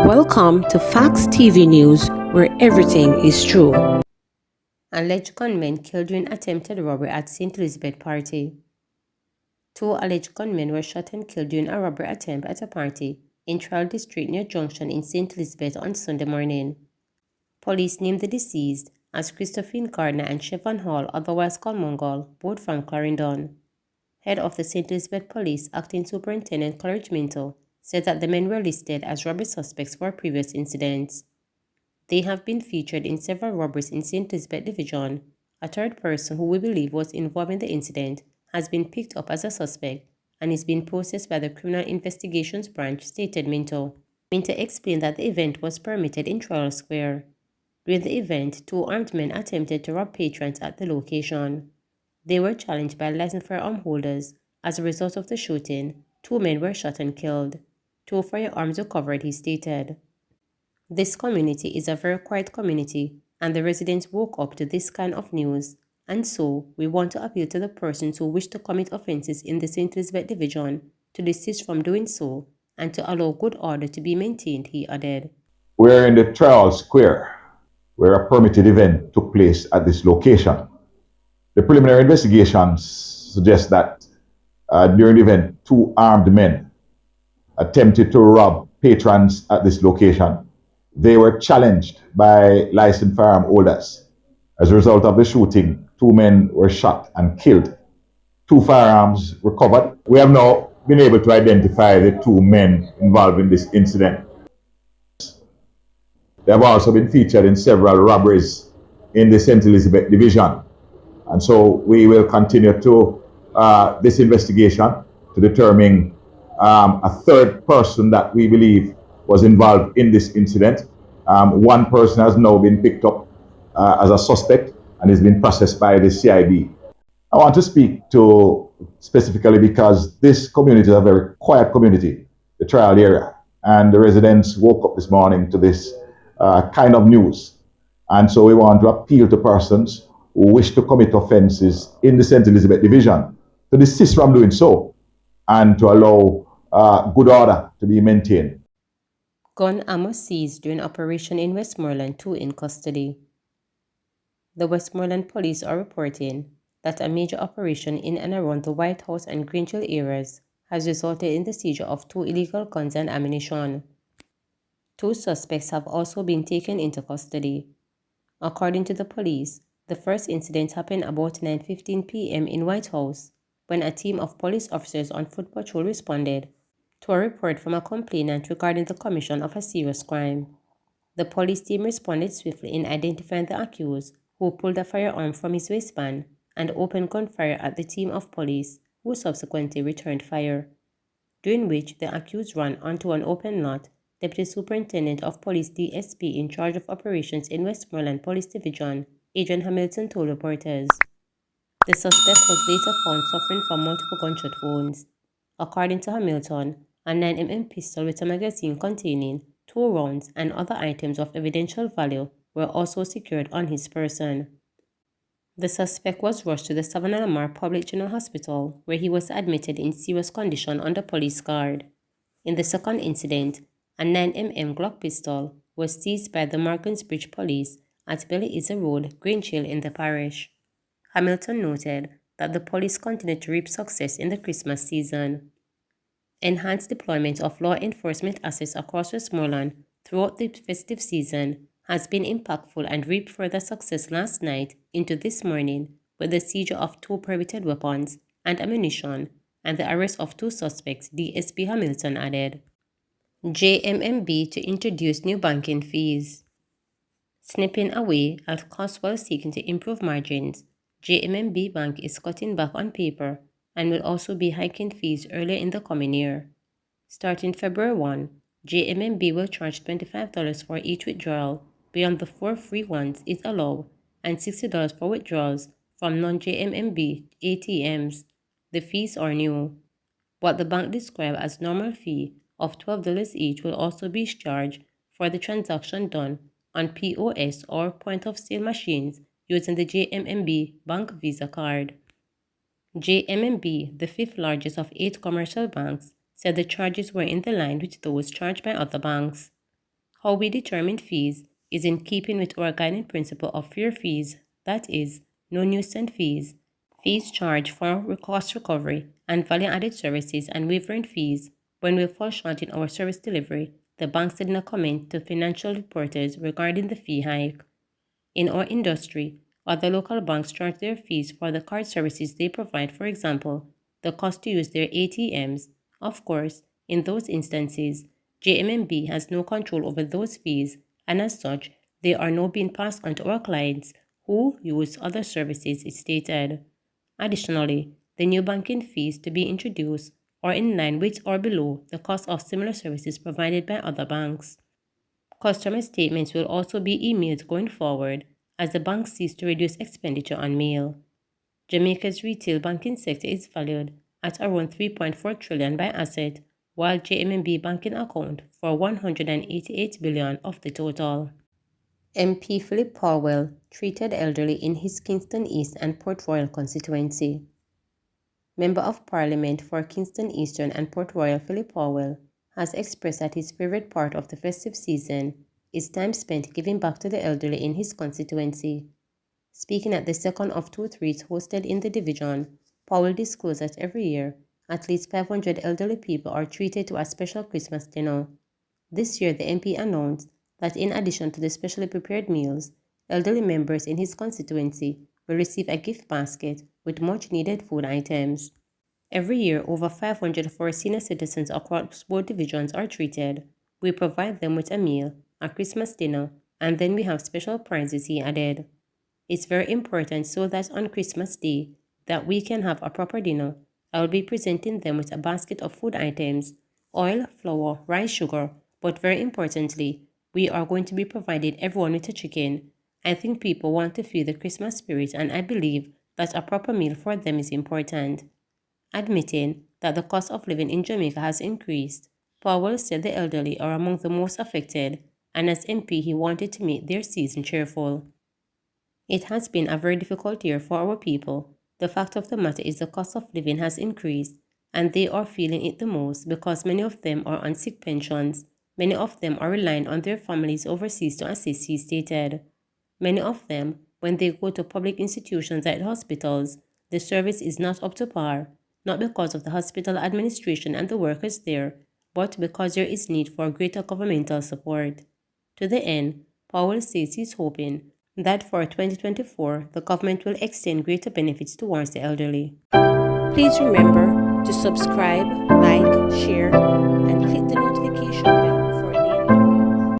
Welcome to Facts TV News, where everything is true. Alleged gunmen killed during attempted robbery at St. Elizabeth party. 2 alleged gunmen were shot and killed during a robbery attempt at a party in Trial District near Junction in St. Elizabeth on Sunday morning. Police named the deceased as Christophine Gardner and Chevron Hall, otherwise called Mongol, both from Clarendon. Head of the St. Elizabeth Police, Acting Superintendent Coleridge Minto, said that the men were listed as robbery suspects for previous incidents. They have been featured in several robberies in St. Elizabeth Division. A third person who we believe was involved in the incident has been picked up as a suspect and is being processed by the Criminal Investigations Branch, stated Minto. Minto explained that the event was permitted in Trial Square. During the event, 2 armed men attempted to rob patrons at the location. They were challenged by licensed firearm holders. As a result of the shooting, 2 men were shot and killed. 2 firearms recovered, he stated. This community is a very quiet community, and the residents woke up to this kind of news, and so we want to appeal to the persons who wish to commit offences in the St. Elizabeth Division to desist from doing so and to allow good order to be maintained, he added. We're in the Trial Square, where a permitted event took place at this location. The preliminary investigations suggest that during the event, 2 armed men attempted to rob patrons at this location. They were challenged by licensed firearm holders. As a result of the shooting, 2 men were shot and killed. 2 firearms recovered. We have now been able to identify the 2 men involved in this incident. They have also been featured in several robberies in the St. Elizabeth Division. And so we will continue to this investigation to determine a third person that we believe was involved in this incident. 1 person has now been picked up as a suspect and is being processed by the CIB. I want to speak to specifically because this community is a very quiet community, the trial area, and the residents woke up this morning to this kind of news. And so we want to appeal to persons who wish to commit offences in the St. Elizabeth Division to desist from doing so and to allow good order to be maintained. Gun ammo seized during operation in West Morland, 2 in custody. The West Morland police are reporting that a major operation in and around the White House and Greenhill areas has resulted in the seizure of 2 illegal guns and ammunition. 2 suspects have also been taken into custody. According to the police, the first incident happened about 9:15 p.m. in White House when a team of police officers on foot patrol responded to a report from a complainant regarding the commission of a serious crime. The police team responded swiftly in identifying the accused, who pulled a firearm from his waistband and opened gunfire at the team of police, who subsequently returned fire, during which the accused ran onto an open lot. Deputy Superintendent of Police DSP in charge of operations in Westmoreland Police Division, Adrian Hamilton, told reporters. The suspect was later found suffering from multiple gunshot wounds. According to Hamilton, a 9mm pistol with a magazine containing 2 rounds and other items of evidential value were also secured on his person. The suspect was rushed to the Savannah Lamar Public General Hospital, where he was admitted in serious condition under police guard. In the second incident, a 9mm Glock pistol was seized by the Morgan's Bridge Police at Belly Isa Road, Greenhill in the parish. Hamilton noted that the police continued to reap success in the Christmas season. Enhanced deployment of law enforcement assets across Westmoreland throughout the festive season has been impactful and reaped further success last night into this morning with the seizure of 2 prohibited weapons and ammunition and the arrest of 2 suspects, DSP Hamilton added. JMB to introduce new banking fees. Snipping away at costs while seeking to improve margins, JMB Bank is cutting back on paper and will also be hiking fees earlier in the coming year. Starting February 1, JMB will charge $25 for each withdrawal beyond the 4 free ones it allows and $60 for withdrawals from non-JMB ATMs. The fees are new. What the bank described as normal fee of $12 each will also be charged for the transaction done on POS or point-of-sale machines using the JMB Bank Visa card. JMB, the 5th largest of 8 commercial banks, said the charges were in the line with those charged by other banks. How we determine fees is in keeping with our guiding principle of fair fees, that is, no nuisance fees, fees charged for cost recovery and value-added services, and wavering fees when we fall short in our service delivery. The bank said in a comment to financial reporters regarding the fee hike. In our industry, other local banks charge their fees for the card services they provide, for example, the cost to use their ATMs. Of course, in those instances, JMB has no control over those fees, and as such, they are now being passed on to our clients who use other services, it stated. Additionally, the new banking fees to be introduced are in line with or below the cost of similar services provided by other banks. Customer statements will also be emailed going forward as the bank seeks to reduce expenditure on mail. Jamaica's retail banking sector is valued at around $3.4 trillion by asset, while JMB banking account for $188 billion of the total. MP Philip Pwell treated elderly in his Kingston East and Port Royal constituency. Member of Parliament for Kingston Eastern and Port Royal Philip Pwell has expressed that his favorite part of the festive season is time spent giving back to the elderly in his constituency. Speaking at the second of two treats hosted in the division, Pwell disclosed that every year, at least 500 elderly people are treated to a special Christmas dinner. This year, the MP announced that in addition to the specially prepared meals, elderly members in his constituency will receive a gift basket with much needed food items. Every year, over 500 of our senior citizens across both divisions are treated. We provide them with a meal, a Christmas dinner, and then we have special prizes, he added. It's very important so that on Christmas Day, that we can have a proper dinner. I will be presenting them with a basket of food items, oil, flour, rice, sugar, but very importantly, we are going to be providing everyone with a chicken. I think people want to feel the Christmas spirit, and I believe that a proper meal for them is important. Admitting that the cost of living in Jamaica has increased, Pwell said the elderly are among the most affected, and as MP he wanted to make their season cheerful. It has been a very difficult year for our people. The fact of the matter is the cost of living has increased, and they are feeling it the most because many of them are on sick pensions. Many of them are relying on their families overseas to assist, he stated. Many of them, when they go to public institutions like hospitals, the service is not up to par, not because of the hospital administration and the workers there, but because there is need for greater governmental support. To the end, Pwell says he's hoping that for 2024, the government will extend greater benefits towards the elderly. Please remember to subscribe, like, share,